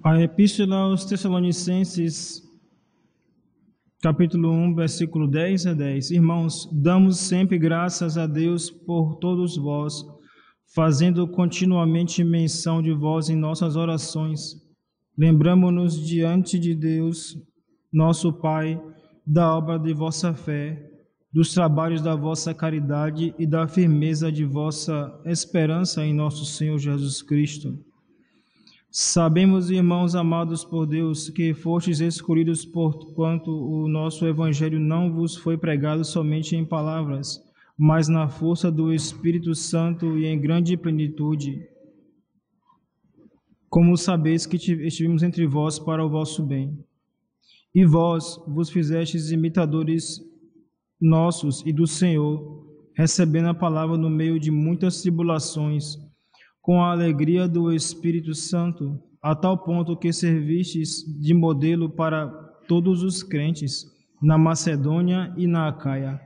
A Epístola aos Tessalonicenses, capítulo 1, versículo 10 a 10. Irmãos, damos sempre graças a Deus por todos vós, fazendo continuamente menção de vós em nossas orações. Lembramo-nos diante de Deus, nosso Pai, da obra de vossa fé, dos trabalhos da vossa caridade e da firmeza de vossa esperança em nosso Senhor Jesus Cristo. Sabemos, irmãos amados por Deus, que fostes escolhidos porquanto o nosso Evangelho não vos foi pregado somente em palavras, mas na força do Espírito Santo e em grande plenitude. Como sabeis que estivemos entre vós para o vosso bem. E vós vos fizestes imitadores nossos e do Senhor, recebendo a palavra no meio de muitas tribulações, com a alegria do Espírito Santo, a tal ponto que servistes de modelo para todos os crentes na Macedônia e na Acaia.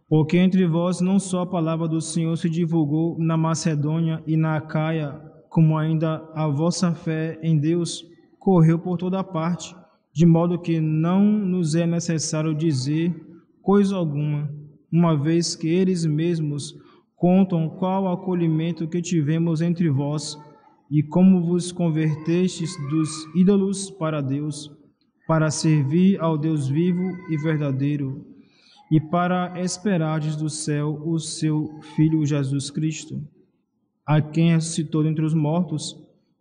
Porque entre vós não só a palavra do Senhor se divulgou na Macedônia e na Acaia, como ainda a vossa fé em Deus correu por toda parte, de modo que não nos é necessário dizer coisa alguma, uma vez que eles mesmos contam qual acolhimento que tivemos entre vós e como vos convertestes dos ídolos para Deus, para servir ao Deus vivo e verdadeiro, e para esperardes do céu o seu Filho Jesus Cristo, a quem ressuscitou dentre os mortos,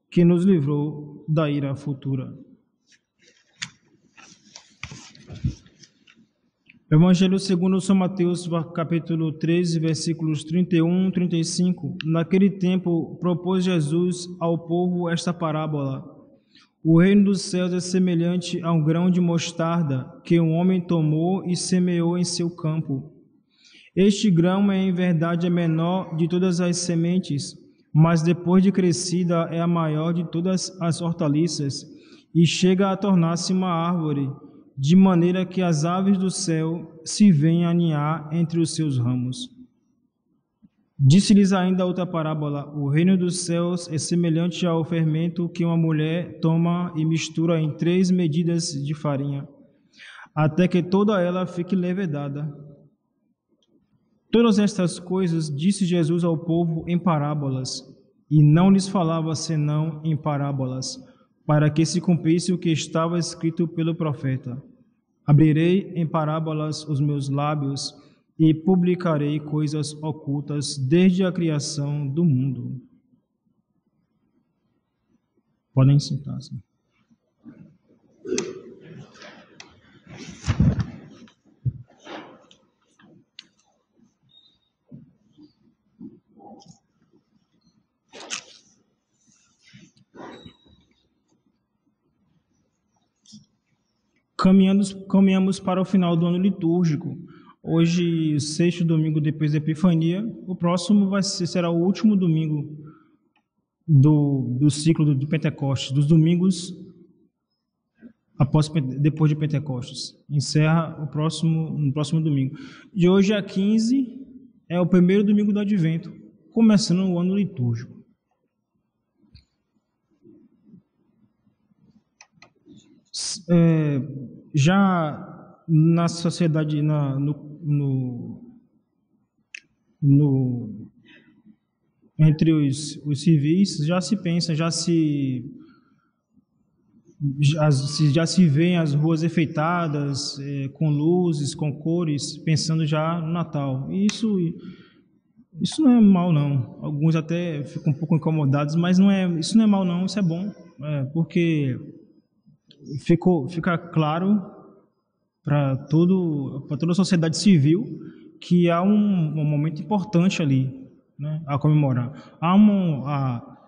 que nos livrou da ira futura. Evangelho segundo São Mateus, capítulo 13, versículos 31 e 35. Naquele tempo, propôs Jesus ao povo esta parábola. O reino dos céus é semelhante a um grão de mostarda que um homem tomou e semeou em seu campo. Este grão é, em verdade, a menor de todas as sementes, mas depois de crescida é a maior de todas as hortaliças e chega a tornar-se uma árvore, de maneira que as aves do céu se vêm aninhar entre os seus ramos. Disse-lhes ainda outra parábola: o reino dos céus é semelhante ao fermento que uma mulher toma e mistura em 3 medidas de farinha, até que toda ela fique levedada. Todas estas coisas disse Jesus ao povo em parábolas, e não lhes falava senão em parábolas, para que se cumprisse o que estava escrito pelo profeta. Abrirei em parábolas os meus lábios e publicarei coisas ocultas desde a criação do mundo. Podem sentar-se. Caminhamos para o final do ano litúrgico. Hoje, sexto domingo depois da Epifania, o próximo será o último domingo do ciclo de Pentecostes, dos domingos depois de Pentecostes. Encerra no próximo domingo. De hoje a 15 é o primeiro domingo do Advento, começando o ano litúrgico. Já na sociedade, entre os civis, já se pensa, já se vêem as ruas enfeitadas, com luzes, com cores, pensando já no Natal. E isso não é mal, não. Alguns até ficam um pouco incomodados, mas isso não é mal, não. Isso é bom, porque fica claro para toda a sociedade civil que há um momento importante ali, né, a comemorar. Há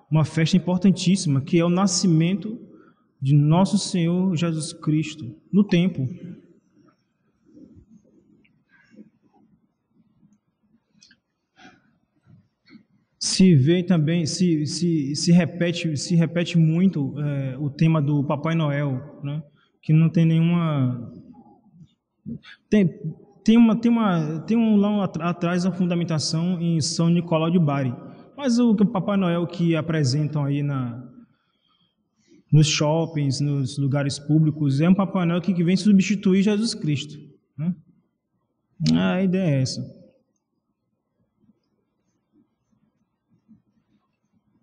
uma festa importantíssima, que é o nascimento de nosso Senhor Jesus Cristo no templo. Se vê também, se repete muito o tema do Papai Noel, né? Que não tem nenhuma... Tem um lá atrás a fundamentação em São Nicolau de Bari, mas o Papai Noel que apresentam aí nos shoppings, nos lugares públicos. É um Papai Noel que vem substituir Jesus Cristo, né? A ideia é essa.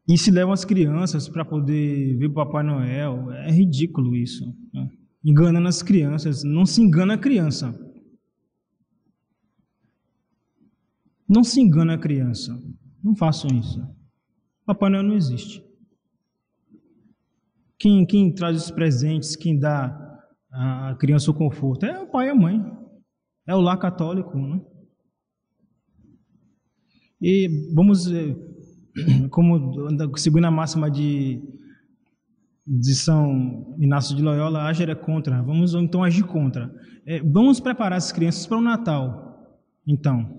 E se levam as crianças para poder ver o Papai Noel. É ridículo isso, né? Enganando as crianças. Não se engana a criança. Não se engana a criança. Não façam isso. Papai Noel não existe. Quem traz os presentes, quem dá à criança o conforto, é o pai e a mãe. É o lar católico, né? E vamos, como segundo a máxima de São Inácio de Loyola, agir é contra. Vamos então agir contra. Vamos preparar as crianças para o Natal. Então,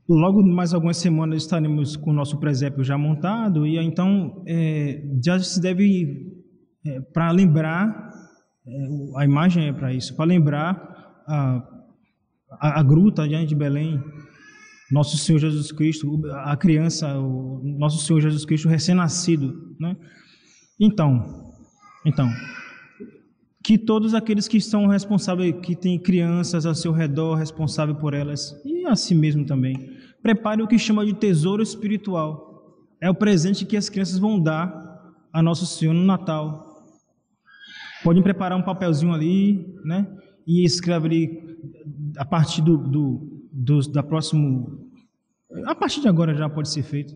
logo mais algumas semanas estaremos com o nosso presépio já montado e então já se deve, para lembrar, a imagem é para isso, para lembrar a gruta diante de Belém, nosso Senhor Jesus Cristo, a criança, o nosso Senhor Jesus Cristo recém-nascido, né? Então, que todos aqueles que estão responsáveis, que têm crianças ao seu redor, responsável por elas, e a si mesmo também, prepare o que chama de tesouro espiritual. É o presente que as crianças vão dar a Nosso Senhor no Natal. Podem preparar um papelzinho ali, né? E escreve ali, a partir da próximo... A partir de agora já pode ser feito.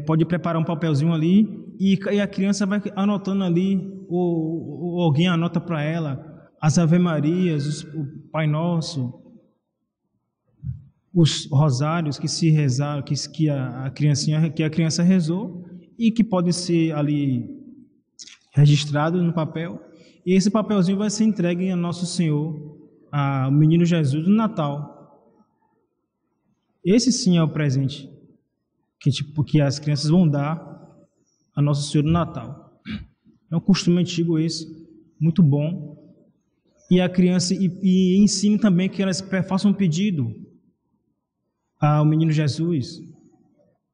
Pode preparar um papelzinho ali e a criança vai anotando ali, ou alguém anota para ela as Ave Marias, o Pai Nosso, os rosários que se rezaram, que a criança rezou e que pode ser ali registrado no papel. E esse papelzinho vai ser entregue a Nosso Senhor, ao Menino Jesus no Natal. Esse sim é o presente que as crianças vão dar a Nosso Senhor no Natal. É um costume antigo esse, muito bom. E a criança, e ensine também que elas façam um pedido ao Menino Jesus.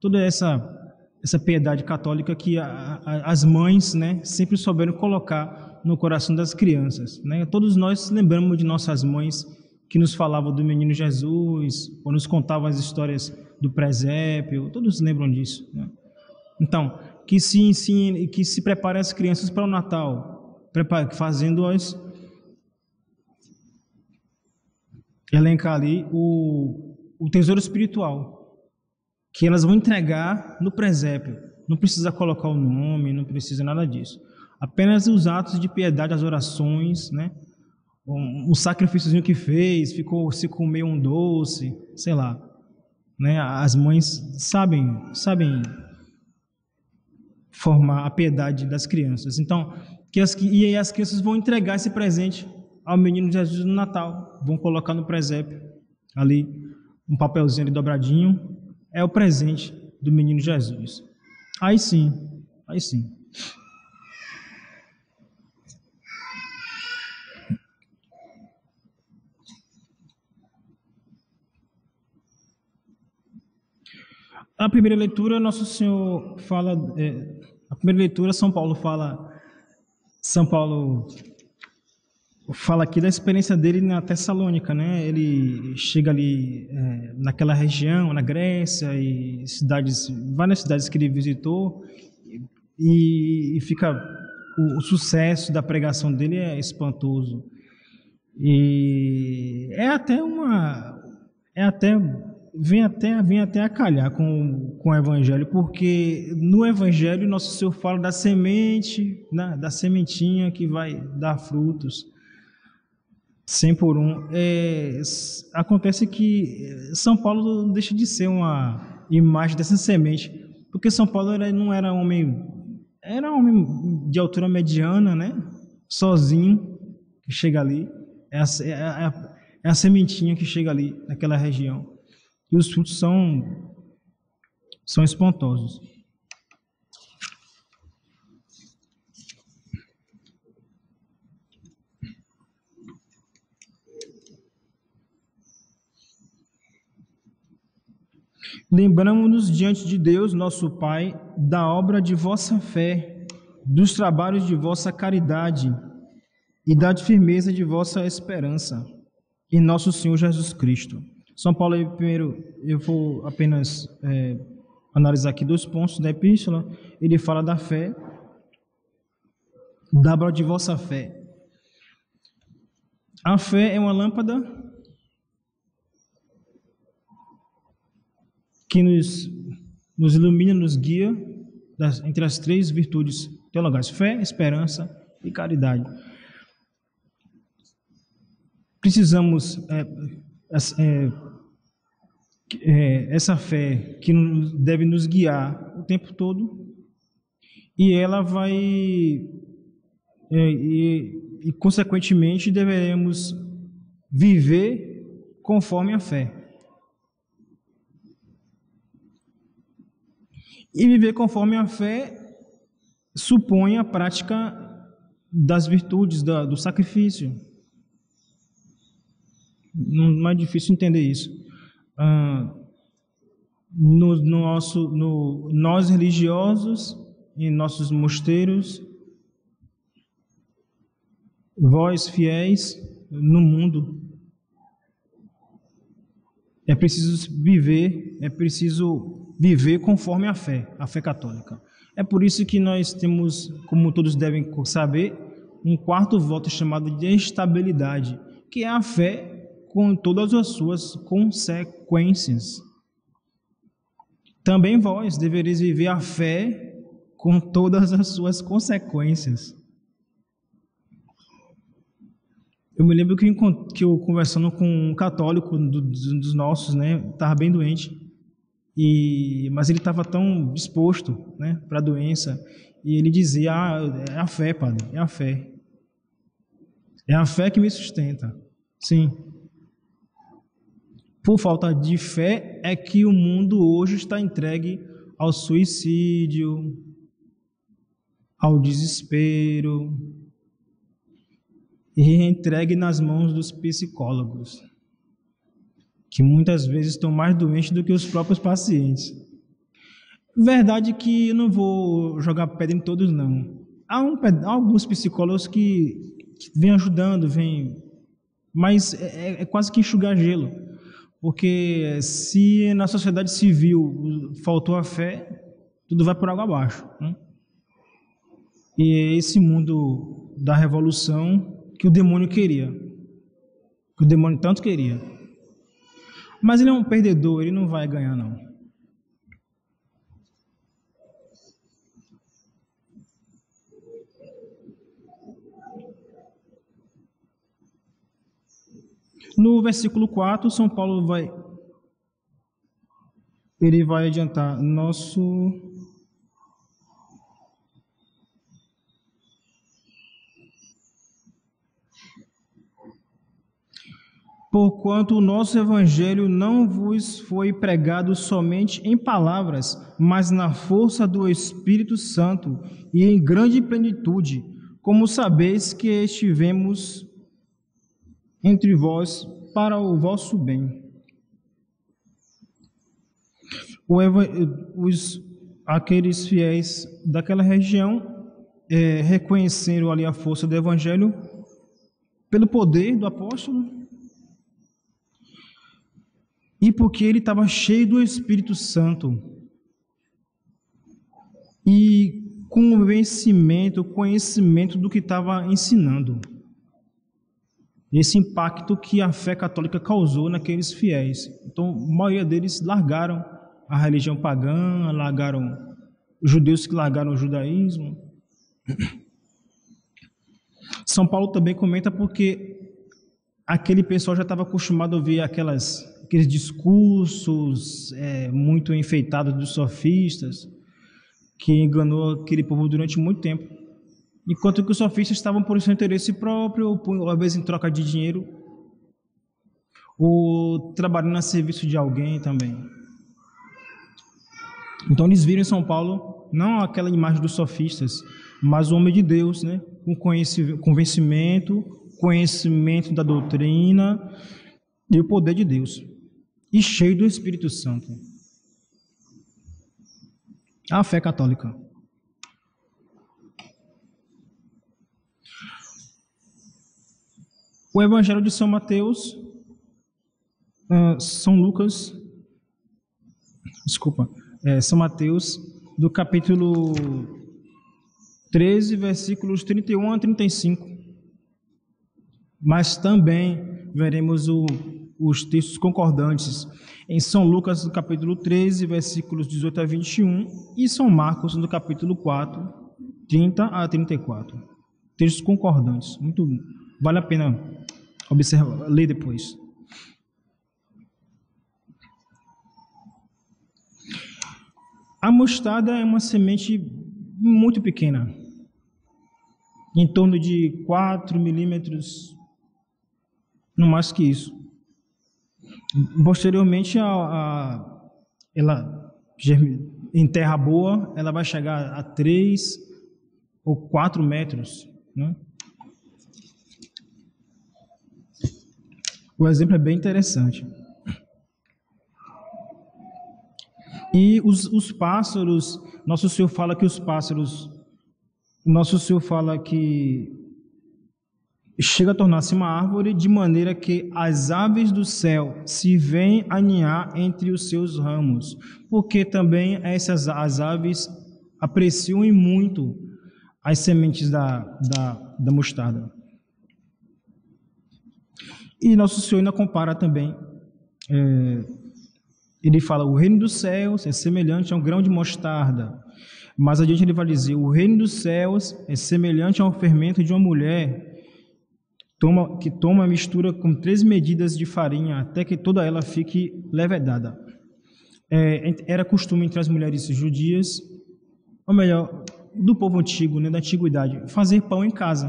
Toda essa piedade católica que as mães, né, sempre souberam colocar no coração das crianças, né? Todos nós lembramos de nossas mães que nos falavam do Menino Jesus, ou nos contavam as histórias do presépio, todos lembram disso, né? Então, que se ensine, que se prepare as crianças para o Natal, fazendo-as elencar ali o tesouro espiritual, que elas vão entregar no presépio. Não precisa colocar o nome, não precisa nada disso. Apenas os atos de piedade, as orações, né? Um sacrifíciozinho que fez, se comeu um doce, sei lá, né? As mães sabem formar a piedade das crianças. Então, e aí as crianças vão entregar esse presente ao Menino Jesus no Natal, vão colocar no presépio ali um papelzinho ali dobradinho, é o presente do Menino Jesus. Aí sim. A primeira leitura, Nosso Senhor fala, a primeira leitura, São Paulo fala aqui da experiência dele na Tessalônica, né? Ele chega ali naquela região, na Grécia, e várias cidades que ele visitou, e fica o sucesso da pregação dele é espantoso. E vem até a calhar com o Evangelho, porque no Evangelho Nosso Senhor fala da semente, né, da sementinha que vai dar frutos, 100 por um. Acontece que São Paulo não deixa de ser uma imagem dessa semente, porque São Paulo não era homem de altura mediana, né? Sozinho, que chega ali, é a sementinha que chega ali naquela região. E os frutos são espantosos. Lembramos-nos diante de Deus, nosso Pai, da obra de vossa fé, dos trabalhos de vossa caridade e da firmeza de vossa esperança em nosso Senhor Jesus Cristo. São Paulo, primeiro, eu vou apenas analisar aqui 2 pontos da epístola. Ele fala da fé, da obra de vossa fé. A fé é uma lâmpada que nos ilumina, nos guia entre as 3 virtudes teologais: fé, esperança e caridade. Precisamos essa fé que deve nos guiar o tempo todo, e ela vai e consequentemente deveremos viver conforme a fé. E viver conforme a fé supõe a prática das virtudes, do sacrifício. Não é difícil entender isso. Nós religiosos, em nossos mosteiros, vós fiéis no mundo, é preciso viver conforme a fé católica. É por isso que nós temos, como todos devem saber, um 4º voto chamado de estabilidade, que é a fé com todas as suas consequências. Também vós devereis viver a fé com todas as suas consequências. Eu me lembro que eu conversando com um católico dos nossos, estava bem doente, mas ele estava tão disposto, para a doença, e ele dizia: é a fé, padre, é a fé. É a fé que me sustenta. Sim. Por falta de fé é que o mundo hoje está entregue ao suicídio, ao desespero, e entregue nas mãos dos psicólogos, que muitas vezes estão mais doentes do que os próprios pacientes. Verdade que eu não vou jogar pedra em todos, não. Há alguns psicólogos que vêm ajudando, mas é quase que enxugar gelo, porque se na sociedade civil faltou a fé, tudo vai por água abaixo, E é esse mundo da revolução que o demônio queria, que o demônio tanto queria. Mas ele é um perdedor, ele não vai ganhar, não. No versículo 4, São Paulo vai adiantar porquanto o nosso evangelho não vos foi pregado somente em palavras, mas na força do Espírito Santo e em grande plenitude, como sabeis que estivemos entre vós para o vosso bem. Aqueles fiéis daquela região reconheceram ali a força do evangelho pelo poder do apóstolo, e porque ele estava cheio do Espírito Santo e conhecimento do que estava ensinando. Esse impacto que a fé católica causou naqueles fiéis. Então, a maioria deles largaram a religião pagã, os judeus que largaram o judaísmo. São Paulo também comenta porque aquele pessoal já estava acostumado a ouvir aqueles discursos muito enfeitados dos sofistas, que enganou aquele povo durante muito tempo. Enquanto que os sofistas estavam por seu interesse próprio, às vezes em troca de dinheiro, ou trabalhando a serviço de alguém também. Então eles viram em São Paulo não aquela imagem dos sofistas, mas o homem de Deus, com conhecimento da doutrina e o poder de Deus, e cheio do Espírito Santo. A fé católica. O Evangelho de São Mateus, São Lucas, São Mateus, do capítulo 13, versículos 31 a 35. Mas também veremos os textos concordantes em São Lucas, no capítulo 13, versículos 18 a 21, e São Marcos, no capítulo 4, 30 a 34. Textos concordantes. Muito vale a pena observar, ler depois. A mostarda é uma semente muito pequena, em torno de 4 milímetros, não mais que isso. Posteriormente, ela em terra boa, ela vai chegar a 3 ou 4 metros, né? O exemplo é bem interessante. E os pássaros, Nosso Senhor fala que chega a tornar-se uma árvore de maneira que as aves do céu se vêm aninhar entre os seus ramos, porque também as aves apreciam e muito as sementes da mostarda. E Nosso Senhor ainda compara também, ele fala, o reino dos céus é semelhante a um grão de mostarda. Mais adiante ele vai dizer, o reino dos céus é semelhante ao fermento de uma mulher que toma a mistura com 3 medidas de farinha, até que toda ela fique levedada. Era costume entre as mulheres judias, ou melhor, do povo antigo, né, da antiguidade, fazer pão em casa,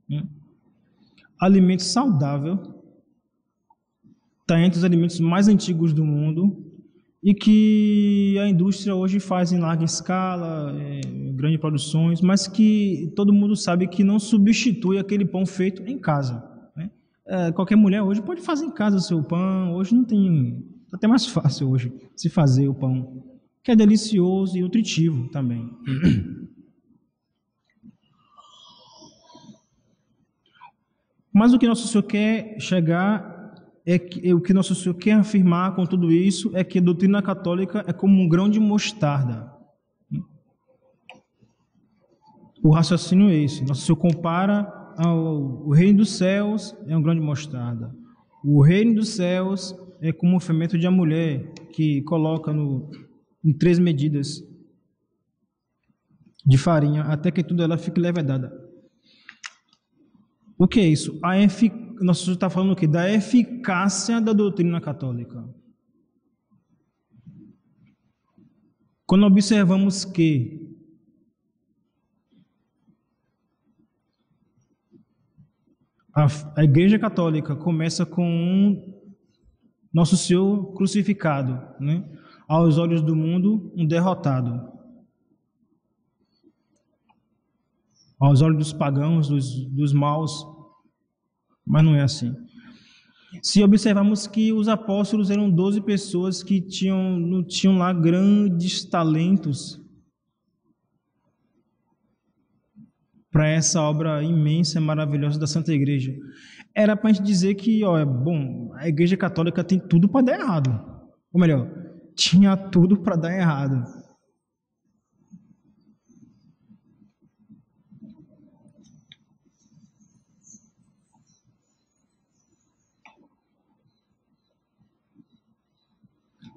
né? Alimento saudável, está entre os alimentos mais antigos do mundo e que a indústria hoje faz em larga escala, grandes produções, mas que todo mundo sabe que não substitui aquele pão feito em casa, né? Qualquer mulher hoje pode fazer em casa o seu pão, hoje não tem, está até mais fácil hoje se fazer o pão, que é delicioso e nutritivo também. Mas o que Nosso Senhor quer chegar o que Nosso Senhor quer afirmar com tudo isso é que a doutrina católica é como um grão de mostarda. O raciocínio é esse. Nosso Senhor compara o reino dos céus é um grão de mostarda. O reino dos céus é como o fermento de uma mulher que coloca em 3 medidas de farinha até que tudo ela fique levedada. O que é isso? Nosso Senhor está falando o quê? Da eficácia da doutrina católica. Quando observamos que a Igreja Católica começa com Nosso Senhor crucificado, né? Aos olhos do mundo, um derrotado. Aos olhos dos pagãos, dos maus, mas não é assim. Se observarmos que os apóstolos eram 12 pessoas que não tinham lá grandes talentos para essa obra imensa e maravilhosa da Santa Igreja, era para a gente dizer que, a Igreja Católica tem tudo para dar errado. Ou melhor, tinha tudo para dar errado.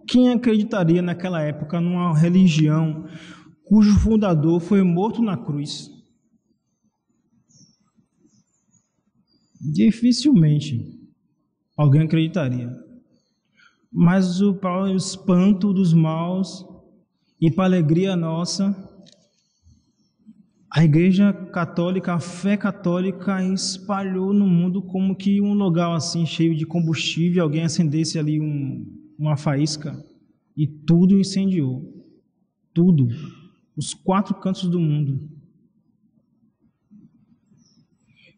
Quem acreditaria naquela época numa religião cujo fundador foi morto na cruz? Dificilmente alguém acreditaria. Mas para o espanto dos maus e para a alegria nossa, a Igreja Católica, a fé católica espalhou no mundo como que um lugar assim cheio de combustível, alguém acendesse ali uma faísca e tudo incendiou. Tudo. Os 4 cantos do mundo.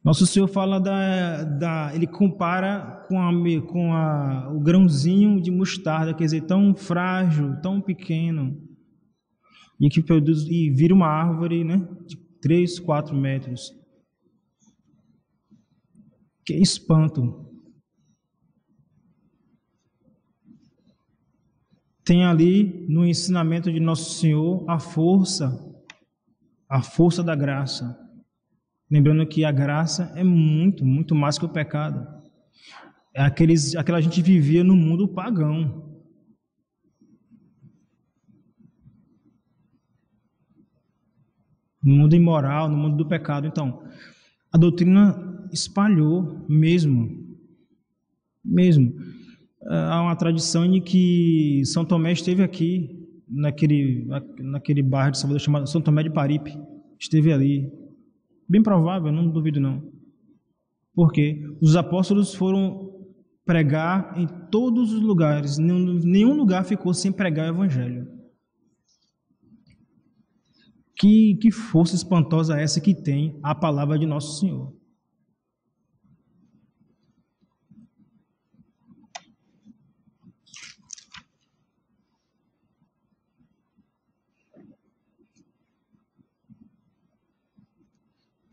Nosso Senhor fala ele compara com o grãozinho de mostarda, quer dizer, tão frágil, tão pequeno. e que produz e vira uma árvore, né, de 3, 4 metros. Que espanto! Tem ali no ensinamento de Nosso Senhor a força da graça. Lembrando que a graça é muito, muito mais que o pecado. É aquela gente vivia no mundo pagão. No mundo imoral, no mundo do pecado. Então, a doutrina espalhou mesmo. Há uma tradição de que São Tomé esteve aqui, naquele bairro de Salvador chamado São Tomé de Paripe. Esteve ali. Bem provável, não duvido não. Porque os apóstolos foram pregar em todos os lugares. Nenhum lugar ficou sem pregar o evangelho. Que força espantosa é essa que tem a palavra de Nosso Senhor.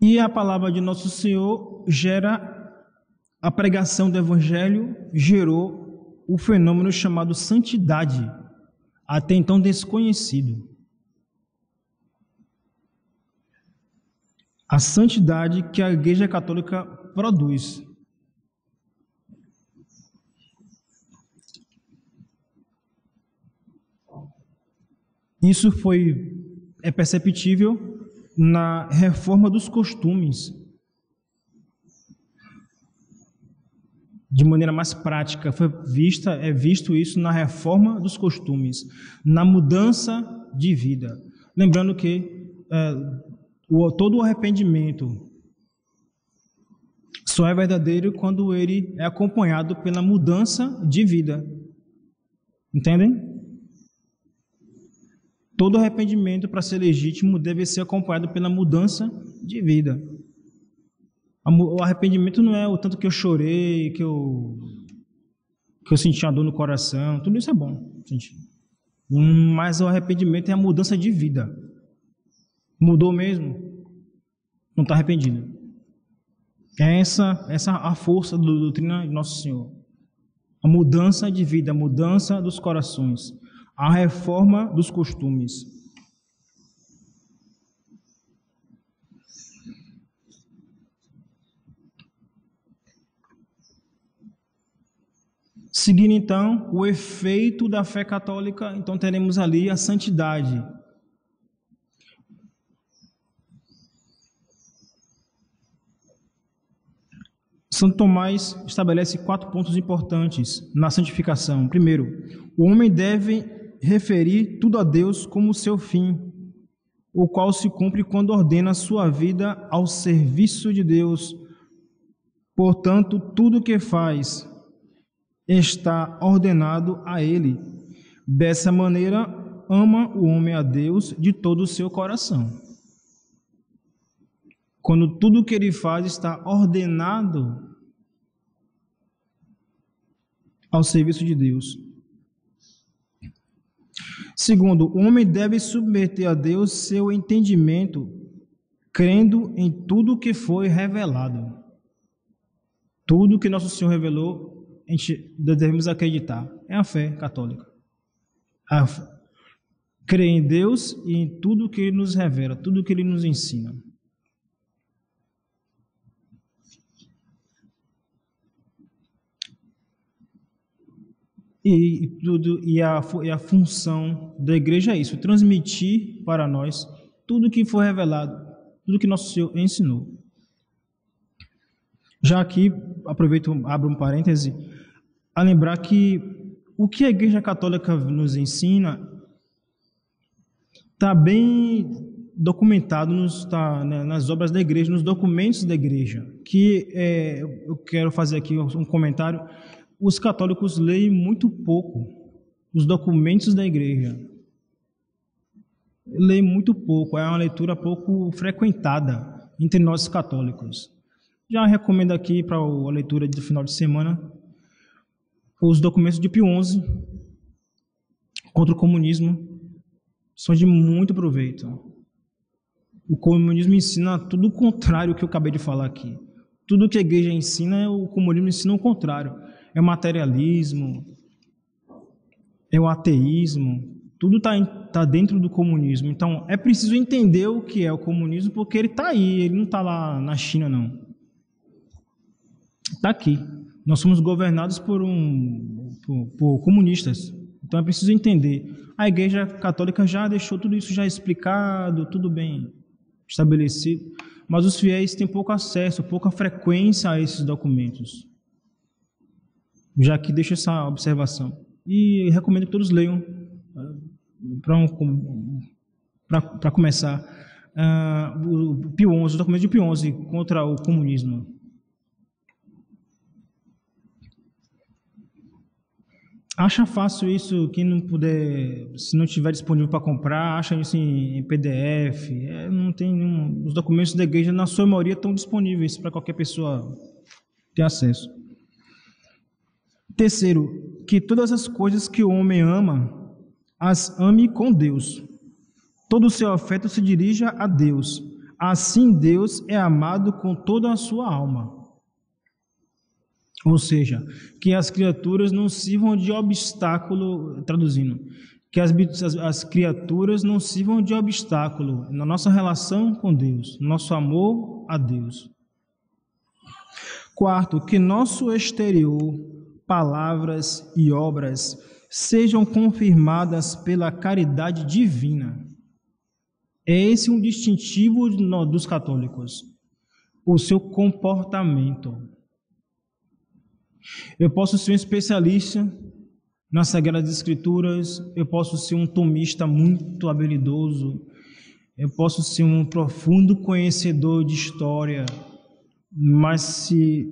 E a palavra de Nosso Senhor a pregação do Evangelho gerou o fenômeno chamado santidade, até então desconhecido. A santidade que a Igreja Católica produz. Isso é perceptível na reforma dos costumes. De maneira mais prática, é visto isso na reforma dos costumes, na mudança de vida. Lembrando que todo o arrependimento só é verdadeiro quando ele é acompanhado pela mudança de vida. Entendem? Todo arrependimento, para ser legítimo, deve ser acompanhado pela mudança de vida. O arrependimento não é o tanto que eu chorei, que eu senti uma dor no coração. Tudo isso é bom, gente. Mas o arrependimento é a mudança de vida. Mudou mesmo? Não está arrependido. Essa a força da doutrina de Nosso Senhor. A mudança de vida, a mudança dos corações. A reforma dos costumes. Seguindo então o efeito da fé católica, então teremos ali a santidade. Santo Tomás estabelece 4 pontos importantes na santificação. Primeiro, o homem deve referir tudo a Deus como seu fim, o qual se cumpre quando ordena sua vida ao serviço de Deus. Portanto, tudo o que faz está ordenado a Ele. Dessa maneira, ama o homem a Deus de todo o seu coração. Quando tudo o que ele faz está ordenado ao serviço de Deus. Segundo, o homem deve submeter a Deus seu entendimento, crendo em tudo o que foi revelado. Tudo que Nosso Senhor revelou, a gente devemos acreditar. É a fé católica. Crer em Deus e em tudo que Ele nos revela, tudo que Ele nos ensina. E a função da igreja é isso, transmitir para nós tudo que foi revelado, tudo que Nosso Senhor ensinou. Já aqui, aproveito, abro um parêntese, a lembrar que o que a Igreja Católica nos ensina está bem documentado nas obras da igreja, nos documentos da igreja, eu quero fazer aqui um comentário. Os católicos leem muito pouco os documentos da igreja. Leem muito pouco, é uma leitura pouco frequentada entre nós católicos. Já recomendo aqui para a leitura do final de semana os documentos de Pio XI contra o comunismo. são de muito proveito. O comunismo ensina tudo o contrário que eu acabei de falar aqui. Tudo que a igreja ensina, o comunismo ensina o contrário. É o materialismo, é o ateísmo, tudo está dentro do comunismo. Então, é preciso entender o que é o comunismo, porque ele está aí, ele não está lá na China, não. Está aqui. Nós somos governados por comunistas. Então, é preciso entender. A Igreja Católica já deixou tudo isso já explicado, tudo bem estabelecido, mas os fiéis têm pouco acesso, pouca frequência a esses documentos. Já que deixo essa observação. E recomendo que todos leiam, para começar, o Pio XI, os documentos de Pio XI contra o comunismo. Acha fácil isso, quem não puder, se não tiver disponível para comprar, acha isso em PDF. Não tem nenhum, os documentos da igreja, na sua maioria, estão disponíveis para qualquer pessoa ter acesso. Terceiro, que todas as coisas que o homem ama, as ame com Deus. Todo o seu afeto se dirija a Deus. Assim Deus é amado com toda a sua alma. Ou seja, que as criaturas não sirvam de obstáculo, traduzindo, que as criaturas não sirvam de obstáculo na nossa relação com Deus, nosso amor a Deus. Quarto, que nosso exterior, palavras e obras sejam confirmadas pela caridade divina. É esse um distintivo dos católicos, o seu comportamento. Eu posso ser um especialista nas Sagradas Escrituras, eu posso ser um tomista muito habilidoso, eu posso ser um profundo conhecedor de história, mas se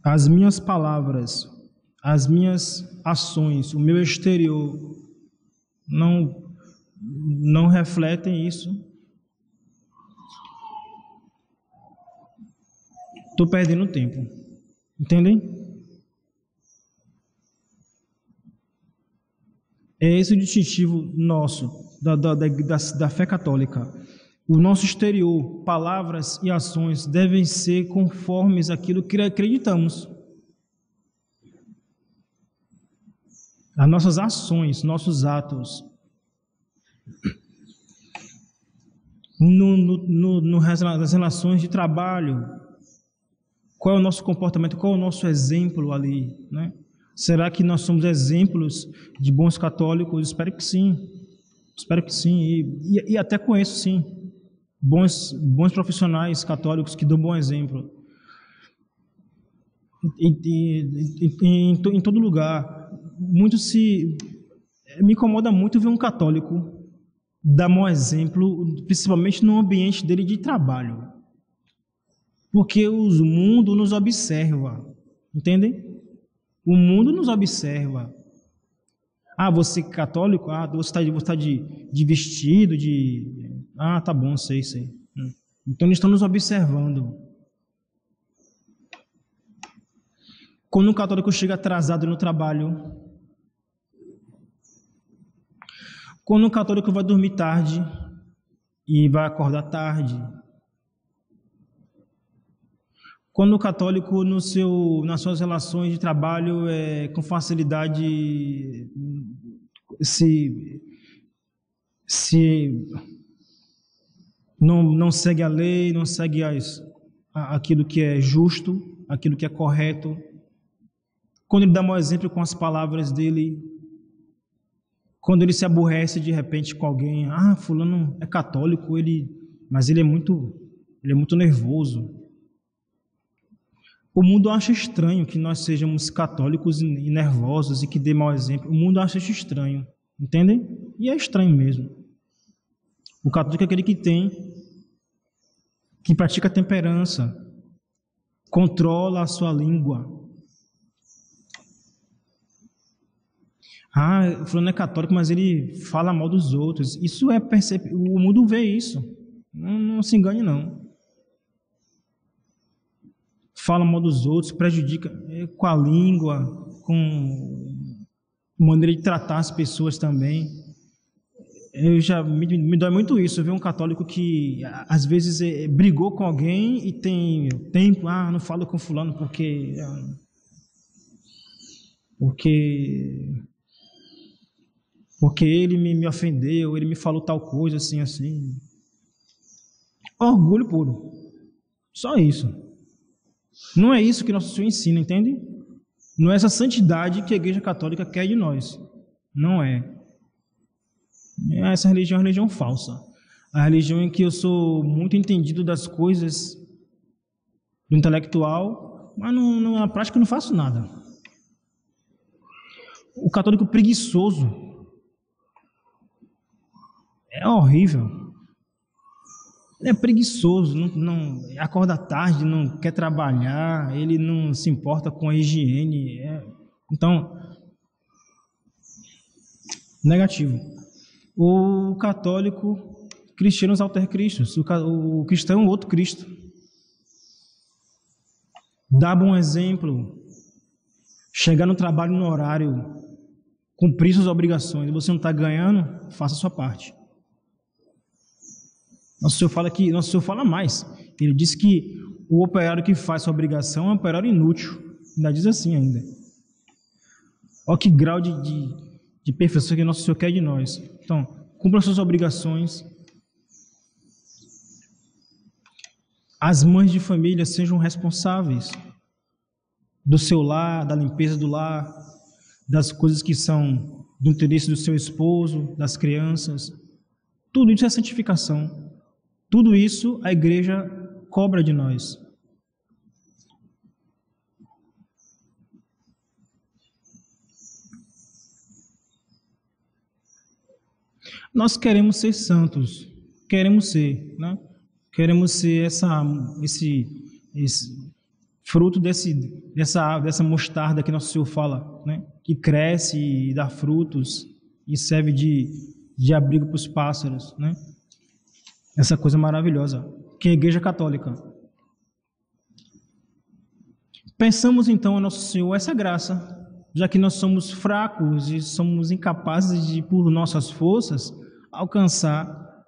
as minhas palavras, as minhas ações, o meu exterior não refletem isso, estou perdendo tempo. Entendem? É esse o distintivo nosso, da fé católica. O nosso exterior, palavras e ações devem ser conformes àquilo que acreditamos. As nossas ações, nossos atos, nas relações de trabalho, qual é o nosso comportamento, qual é o nosso exemplo ali, né? Será que nós somos exemplos de bons católicos? Espero que sim. Espero que sim. E até conheço, sim, bons profissionais católicos que dão bom exemplo. Em todo lugar. Me incomoda muito ver um católico dar bom exemplo, principalmente no ambiente dele de trabalho. Porque o mundo nos observa. Entendem? O mundo nos observa. Você é católico? Você está de vestido, tá bom, sei. Então eles estão nos observando. Quando um católico chega atrasado no trabalho, quando um católico vai dormir tarde e vai acordar tarde, quando o católico nas suas relações de trabalho com facilidade se não segue a lei, não segue aquilo que é justo, aquilo que é correto, quando ele dá mau exemplo com as palavras dele, quando ele se aborrece de repente com alguém, fulano é católico, mas ele é muito nervoso. O mundo acha estranho que nós sejamos católicos e nervosos e que dê mau exemplo. O mundo acha isso estranho, entendem? E é estranho mesmo. O católico é aquele que pratica temperança, controla a sua língua. Fulano é católico, mas ele fala mal dos outros. Isso o mundo vê isso. Não se engane, não. Fala mal dos outros, prejudica com a língua, maneira de tratar as pessoas também. Eu já me dói muito isso, ver um católico que às vezes brigou com alguém e tem tempo, não falo com fulano porque ele me ofendeu, ele me falou tal coisa, assim, assim. Orgulho puro. Só isso. Não é isso que nosso Senhor ensina, entende? Não é essa santidade que a Igreja Católica quer de nós. Não é. Essa religião é uma religião falsa. A religião em que eu sou muito entendido das coisas do intelectual, mas na prática eu não faço nada. O católico preguiçoso é horrível. Ele é preguiçoso, não acorda tarde, não quer trabalhar, ele não se importa com a higiene. Então, negativo. O católico, cristianos alter Cristos. O cristão é um outro Cristo. Dá bom exemplo. Chegar no trabalho no horário, cumprir suas obrigações. Você não está ganhando, faça a sua parte. Nosso Senhor fala mais. Ele diz que o operário que faz sua obrigação é um operário inútil. Ainda diz assim ainda. Olha que grau de perfeição que nosso Senhor quer de nós. Então, cumpra suas obrigações. As mães de família sejam responsáveis do seu lar, da limpeza do lar, das coisas que são do interesse do seu esposo, das crianças. Tudo isso é santificação. Tudo isso a igreja cobra de nós. Nós queremos ser santos, queremos ser, né? Queremos ser esse fruto dessa mostarda que nosso Senhor fala, né? Que cresce e dá frutos e serve de abrigo para os pássaros, né? Essa coisa maravilhosa, que é a Igreja Católica. Pensamos então a nosso Senhor essa graça, já que nós somos fracos e somos incapazes de, por nossas forças, alcançar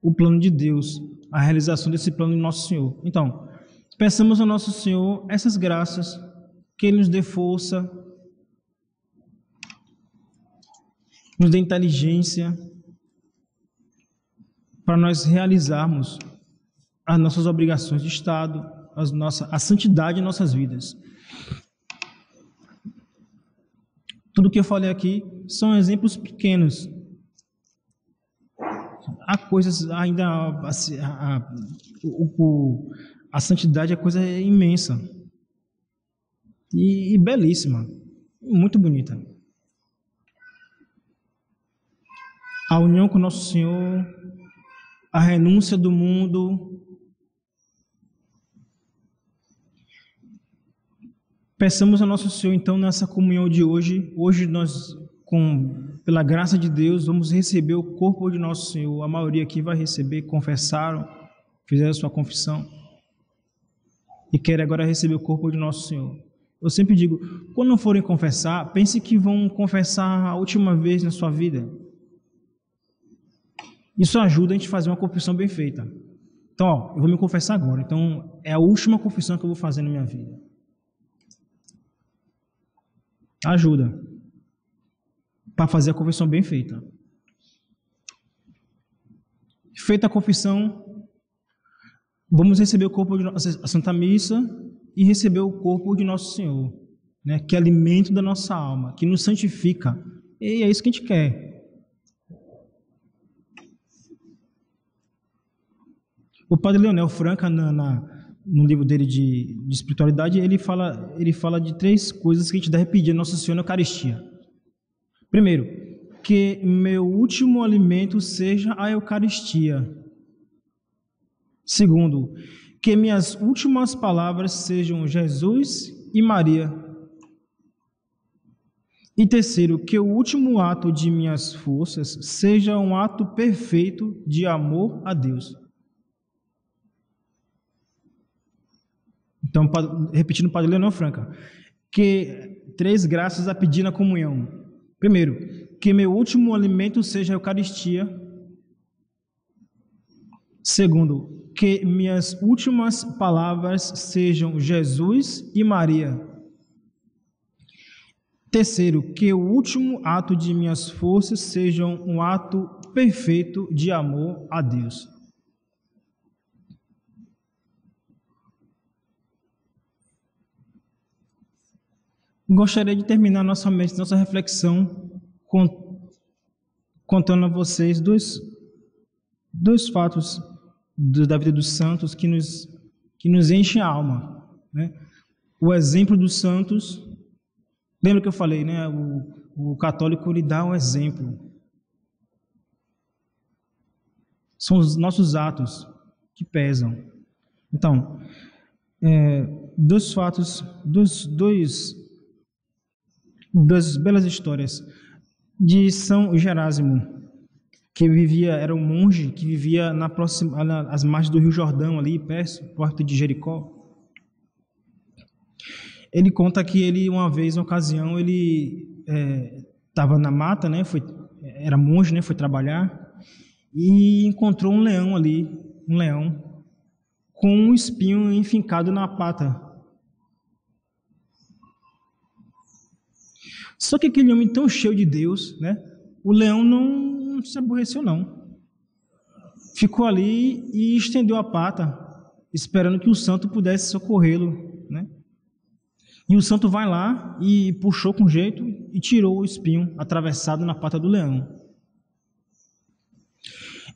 o plano de Deus, a realização desse plano de nosso Senhor. Então, peçamos ao nosso Senhor essas graças, que Ele nos dê força, nos dê inteligência, para nós realizarmos as nossas obrigações de Estado, a santidade em nossas vidas. Tudo que eu falei aqui são exemplos pequenos. Há coisas ainda... A santidade é coisa imensa e belíssima, muito bonita. A união com nosso Senhor, a renúncia do mundo. Peçamos ao nosso Senhor, então, nessa comunhão de hoje. Hoje nós, pela graça de Deus, vamos receber o corpo de nosso Senhor. A maioria aqui vai receber, confessaram, fizeram sua confissão e querem agora receber o corpo de nosso Senhor. Eu sempre digo, quando forem confessar, pense que vão confessar a última vez na sua vida. Isso ajuda a gente a fazer uma confissão bem feita. Então, eu vou me confessar agora. Então, é a última confissão que eu vou fazer na minha vida. Ajuda para fazer a confissão bem feita. Feita a confissão, vamos receber o corpo de a Santa Missa e receber o corpo de Nosso Senhor, né? Que é alimento da nossa alma, que nos santifica. E é isso que a gente quer. O Padre Leonel Franca, no livro dele de espiritualidade, ele fala de 3 coisas que a gente deve pedir a Nossa Senhora na Eucaristia. Primeiro, que meu último alimento seja a Eucaristia. Segundo, que minhas últimas palavras sejam Jesus e Maria. E terceiro, que o último ato de minhas forças seja um ato perfeito de amor a Deus. Então, repetindo o Padre Leonel Franca, que 3 graças a pedir na comunhão. Primeiro, que meu último alimento seja a Eucaristia. Segundo, que minhas últimas palavras sejam Jesus e Maria. Terceiro, que o último ato de minhas forças seja um ato perfeito de amor a Deus. Gostaria de terminar nossa reflexão contando a vocês dois fatos da vida dos santos que nos enchem a alma, né? O exemplo dos santos, lembra que eu falei, né? O católico lhe dá um exemplo. São os nossos atos que pesam. Então, dois fatos, duas belas histórias de São Jerásimo, que era um monge que vivia às margens do Rio Jordão, ali perto de Jericó. Ele conta que ele, uma ocasião, ele estava na mata, né? Era monge, né? Foi trabalhar e encontrou um leão ali, com um espinho enfincado na pata. Só que aquele homem tão cheio de Deus, né? O leão não se aborreceu, não. Ficou ali e estendeu a pata, esperando que o santo pudesse socorrê-lo, né? E o santo vai lá e puxou com jeito e tirou o espinho atravessado na pata do leão.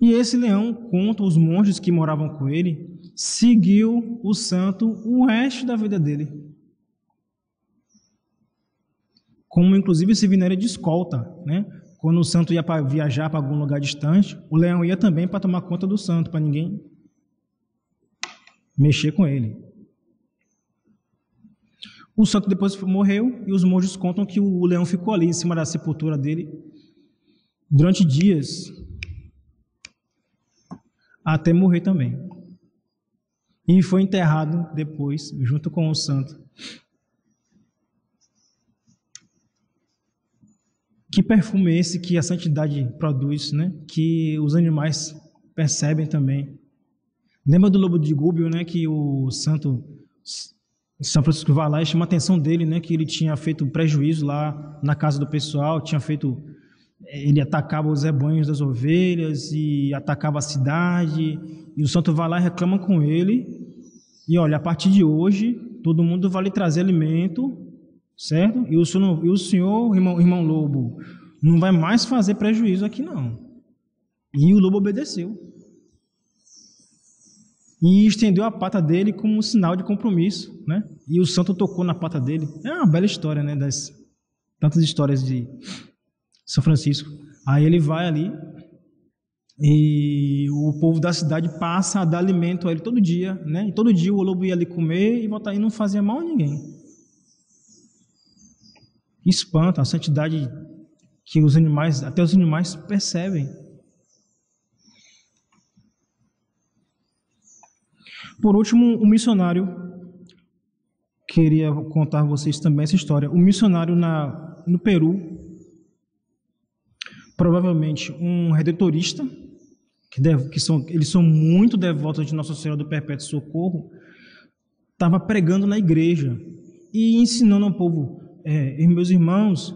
E esse leão, conta os monges que moravam com ele, seguiu o santo o resto da vida dele. Como inclusive se era de escolta, né? Quando o santo ia para viajar para algum lugar distante, o leão ia também para tomar conta do santo, para ninguém mexer com ele. O santo depois morreu e os monges contam que o leão ficou ali em cima da sepultura dele durante dias, até morrer também. E foi enterrado depois, junto com o santo. Que perfume é esse que a santidade produz, né? Que os animais percebem também. Lembra do lobo de Gúbio, né? Que o santo São Francisco vai lá e chama a atenção dele, né? Que ele tinha feito prejuízo lá na casa do pessoal, ele atacava os rebanhos das ovelhas e atacava a cidade. E o santo vai lá e reclama com ele. E olha, a partir de hoje, todo mundo vai lhe trazer alimento, certo? E o senhor, irmão lobo, não vai mais fazer prejuízo aqui, não. E o lobo obedeceu. E estendeu a pata dele como um sinal de compromisso, né? E o santo tocou na pata dele. É uma bela história, né? Das tantas histórias de São Francisco. Aí ele vai ali e o povo da cidade passa a dar alimento a ele todo dia, né? E todo dia o lobo ia ali comer e voltar e não fazia mal a ninguém. Espanta a santidade que até os animais percebem. Por último, o missionário, queria contar a vocês também essa história. O missionário no Peru, provavelmente um redentorista, eles são muito devotos de Nossa Senhora do Perpétuo Socorro, estava pregando na igreja e ensinando ao povo: meus irmãos,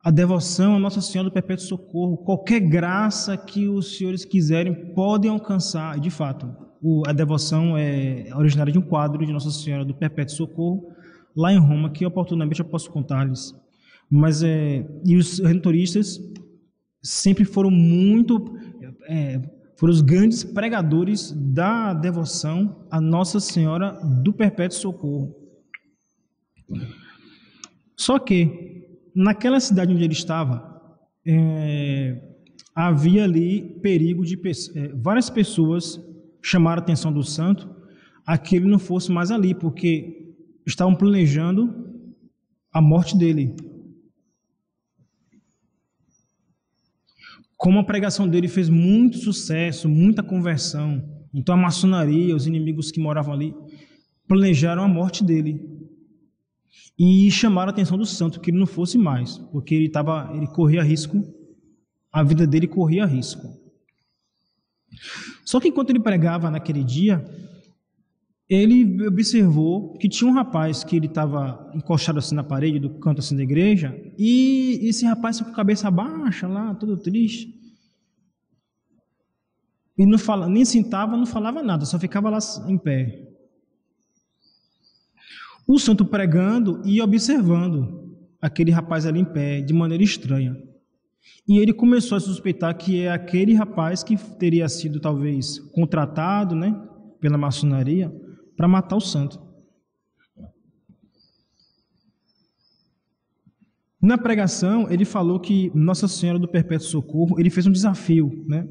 a devoção a Nossa Senhora do Perpétuo Socorro, qualquer graça que os senhores quiserem, podem alcançar. E, de fato, a devoção é originária de um quadro de Nossa Senhora do Perpétuo Socorro, lá em Roma, que oportunamente eu posso contar-lhes. E os redentoristas sempre foram foram os grandes pregadores da devoção a Nossa Senhora do Perpétuo Socorro. Só que, naquela cidade onde ele estava, havia ali perigo de várias pessoas chamaram a atenção do santo a que ele não fosse mais ali, porque estavam planejando a morte dele. Como a pregação dele fez muito sucesso, muita conversão, então a maçonaria, os inimigos que moravam ali, planejaram a morte dele. e chamaram a atenção do santo que ele não fosse mais, porque ele corria risco, a vida dele corria risco. Só que enquanto ele pregava naquele dia, ele observou que tinha um rapaz que ele estava encostado assim na parede do canto assim da igreja, e esse rapaz com a cabeça baixa lá, todo triste, e não fala, nem sentava, não falava nada, só ficava lá em pé. O santo pregando e observando aquele rapaz ali em pé, de maneira estranha. E ele começou a suspeitar que é aquele rapaz que teria sido talvez contratado, né, pela maçonaria para matar o santo. Na pregação, ele falou que Nossa Senhora do Perpétuo Socorro, ele fez um desafio, né?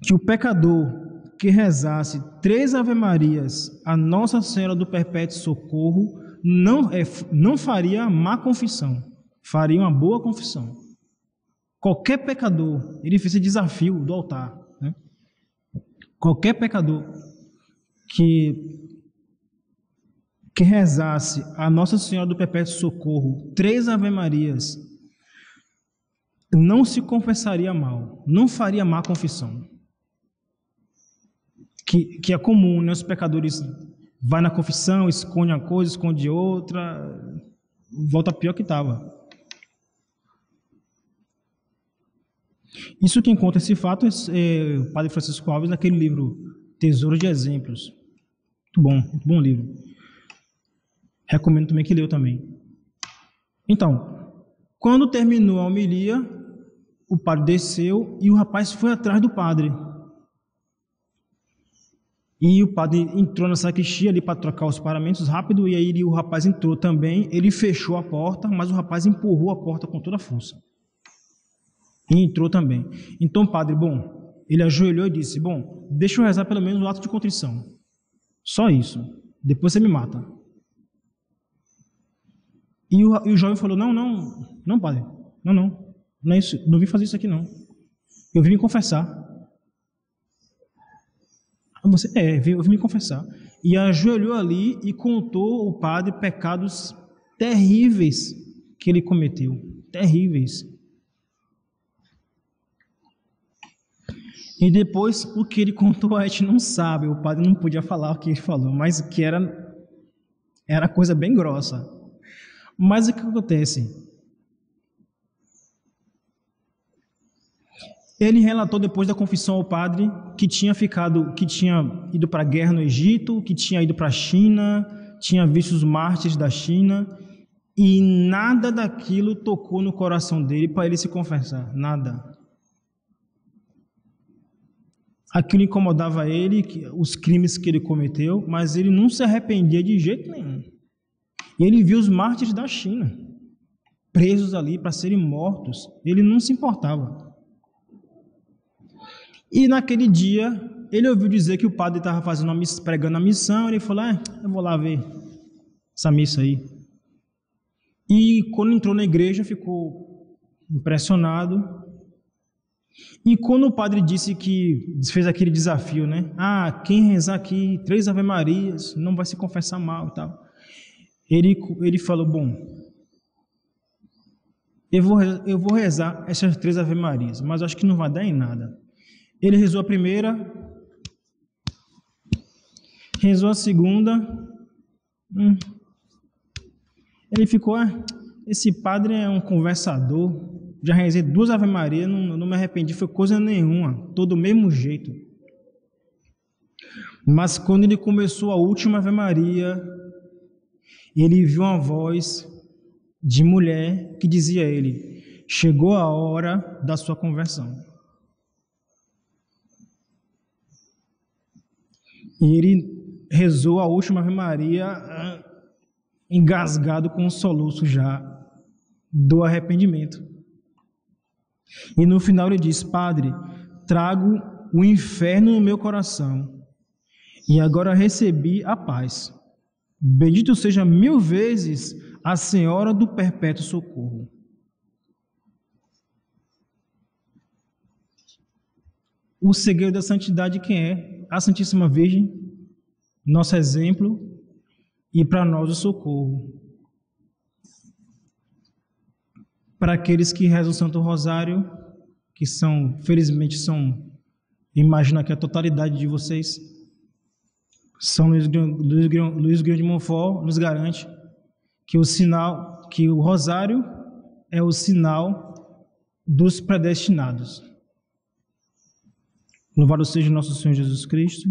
Que o pecador que rezasse 3 Ave-Marias a Nossa Senhora do Perpétuo Socorro não faria má confissão, faria uma boa confissão. Qualquer pecador, ele fez esse desafio do altar, né? Qualquer pecador que rezasse a Nossa Senhora do Perpétuo Socorro 3 Ave-Marias não se confessaria mal, não faria má confissão. Que é comum, né? Os pecadores vão na confissão, esconde uma coisa, esconde outra, volta pior que estava. Isso quem conta esse fato é o Padre Francisco Alves, naquele livro Tesouro de Exemplos. Muito bom livro. Recomendo também que leu também. Então, quando terminou a homilia, o padre desceu e o rapaz foi atrás do padre. E o padre entrou na sacristia ali para trocar os paramentos rápido, e aí o rapaz entrou também, ele fechou a porta, mas o rapaz empurrou a porta com toda a força. E entrou também. Então o padre, ele ajoelhou e disse, deixa eu rezar pelo menos o ato de contrição. Só isso. Depois você me mata. E o jovem falou, não, padre, não é isso, não vim fazer isso aqui não. Eu vim me confessar. Eu vim me confessar. E ajoelhou ali e contou ao padre pecados terríveis que ele cometeu. Terríveis. E depois, o que ele contou, a gente não sabe. O padre não podia falar o que ele falou, mas que era coisa bem grossa. Mas o que acontece? Ele relatou depois da confissão ao padre que tinha ido para a guerra no Egito, que tinha ido para a China, tinha visto os mártires da China, e nada daquilo tocou no coração dele para ele se confessar, nada. Aquilo incomodava ele, os crimes que ele cometeu, mas ele não se arrependia de jeito nenhum. E ele viu os mártires da China, presos ali para serem mortos, ele não se importava. E naquele dia, ele ouviu dizer que o padre estava pregando a missão, ele falou, eu vou lá ver essa missa aí. E quando entrou na igreja, ficou impressionado. E quando o padre disse que fez aquele desafio, né? Quem rezar aqui 3 Ave-Marias não vai se confessar mal e tal. Ele falou, eu vou rezar essas 3 Ave-Marias, mas acho que não vai dar em nada. Ele rezou a primeira, rezou a segunda, ele ficou, esse padre é um conversador, já rezei 2 Ave-Maria, não me arrependi, foi coisa nenhuma, tô do mesmo jeito. Mas quando ele começou a última Ave-Maria, ele viu uma voz de mulher que dizia a ele, chegou a hora da sua conversão. E ele rezou a última Ave Maria engasgado com um soluço já do arrependimento. E no final ele diz, Padre, trago o inferno no meu coração e agora recebi a paz. Bendito seja 1000 vezes a Senhora do Perpétuo Socorro. O segredo da santidade quem é? A Santíssima Virgem, nosso exemplo, e para nós o socorro. Para aqueles que rezam o Santo Rosário, que felizmente imagino que a totalidade de vocês, São Luís Grande de Montfort nos garante que o Rosário é o sinal dos predestinados. Louvado seja nosso Senhor Jesus Cristo.